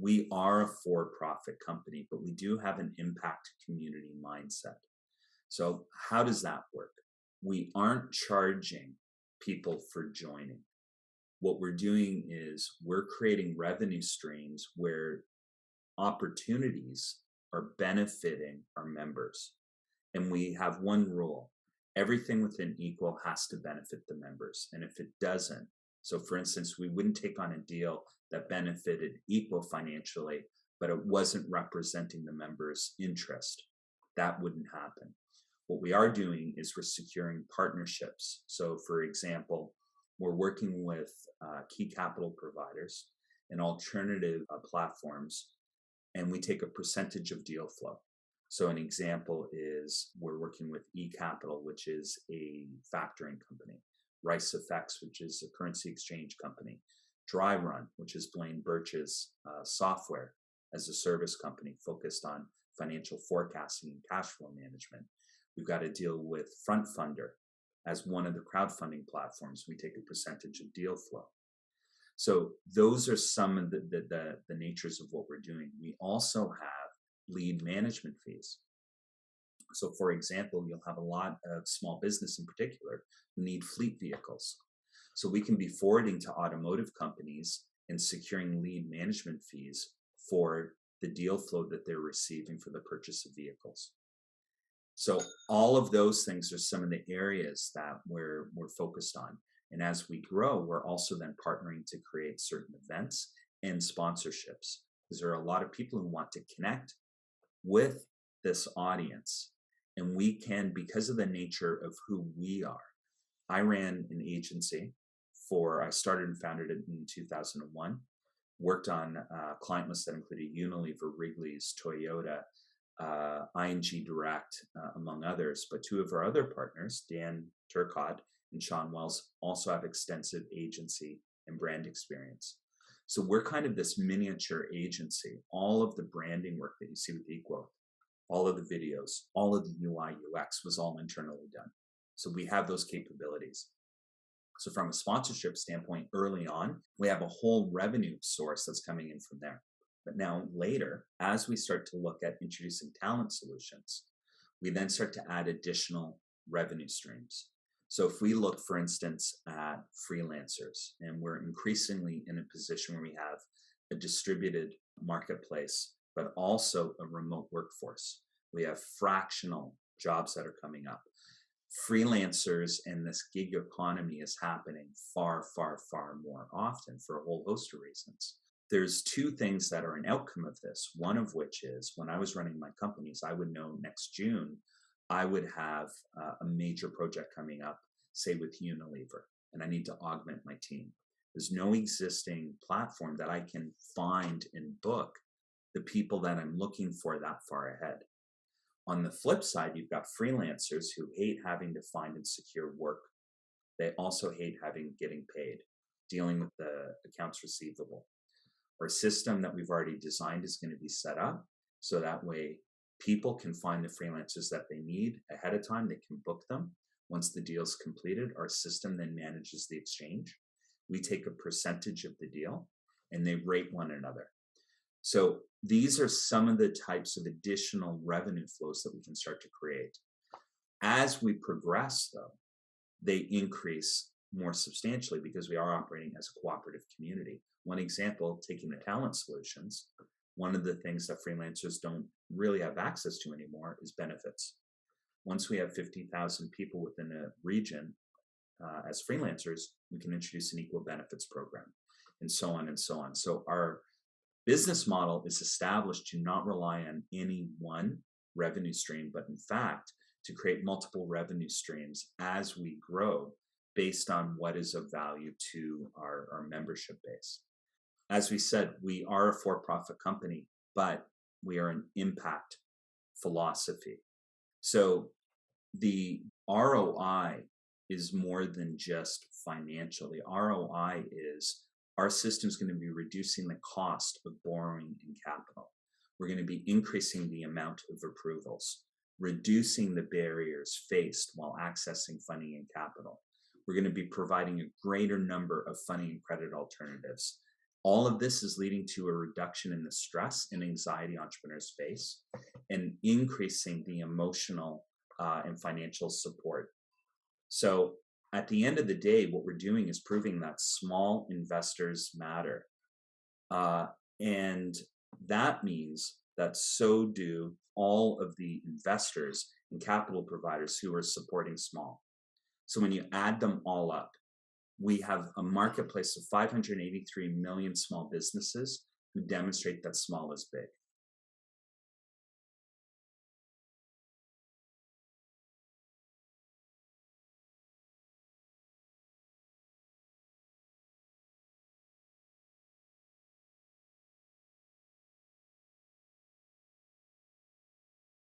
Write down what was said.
We are a for-profit company, but we do have an impact community mindset. So how does that work? We aren't charging people for joining. What we're doing is we're creating revenue streams where opportunities are benefiting our members. And we have one rule: everything within eQuo has to benefit the members. And if it doesn't, so for instance, we wouldn't take on a deal that benefited eQuo financially, but it wasn't representing the members' interest. That wouldn't happen. What we are doing is we're securing partnerships. So for example, we're working with key capital providers and alternative platforms, and we take a percentage of deal flow. So an example is we're working with eCapital, which is a factoring company, Rice Effects, which is a currency exchange company, Dry Run, which is Blaine Birch's software as a service company focused on financial forecasting and cash flow management. We've got a deal with Front Funder as one of the crowdfunding platforms. We take a percentage of deal flow. So those are some of the natures of what we're doing. We also have lead management fees. So for example, you'll have a lot of small business in particular who need fleet vehicles. So we can be forwarding to automotive companies and securing lead management fees for the deal flow that they're receiving for the purchase of vehicles. So all of those things are some of the areas that we're focused on. And as we grow, we're also then partnering to create certain events and sponsorships, because there are a lot of people who want to connect with this audience. And we can, because of the nature of who we are. I ran an agency I started and founded it in 2001, worked on client lists that included Unilever, Wrigley's, Toyota, ING Direct, among others. But two of our other partners, Dan Turcott and Sean Wells, also have extensive agency and brand experience. So we're kind of this miniature agency. All of the branding work that you see with eQuo, all of the videos, all of the UI, UX was all internally done. So we have those capabilities. So from a sponsorship standpoint, early on, we have a whole revenue source that's coming in from there. But now later, as we start to look at introducing talent solutions, we then start to add additional revenue streams. So if we look, for instance, at freelancers, and we're increasingly in a position where we have a distributed marketplace, but also a remote workforce. We have fractional jobs that are coming up. Freelancers and this gig economy is happening far, far, far more often for a whole host of reasons. There's two things that are an outcome of this. One of which is when I was running my companies, I would know next June, I would have a major project coming up, say with Unilever, and I need to augment my team. There's no existing platform that I can find and book the people that I'm looking for that far ahead. On the flip side, you've got freelancers who hate having to find and secure work. They also hate getting paid, dealing with the accounts receivable. Our system that we've already designed is going to be set up so that way people can find the freelancers that they need ahead of time. They can book them. Once the deal's completed, our system then manages the exchange. We take a percentage of the deal and they rate one another. So these are some of the types of additional revenue flows that we can start to create. As we progress, though, they increase more substantially because we are operating as a cooperative community. One example, taking the talent solutions, one of the things that freelancers don't really have access to anymore is benefits. Once we have 50,000 people within a region as freelancers, we can introduce an equal benefits program, and so on and so on. So our business model is established to not rely on any one revenue stream, but in fact, to create multiple revenue streams as we grow based on what is of value to our membership base. As we said, we are a for-profit company, but we are an impact philosophy. So the ROI is more than just financial. The ROI is our system is going to be reducing the cost of borrowing in capital. We're going to be increasing the amount of approvals, reducing the barriers faced while accessing funding and capital. We're going to be providing a greater number of funding and credit alternatives, All of this is leading to a reduction in the stress and anxiety entrepreneurs face and increasing the emotional and financial support. So at the end of the day, what we're doing is proving that small investors matter. Uh, and that means that so do all of the investors and capital providers who are supporting small. So when you add them all up, we have a marketplace of 583 million small businesses who demonstrate that small is big.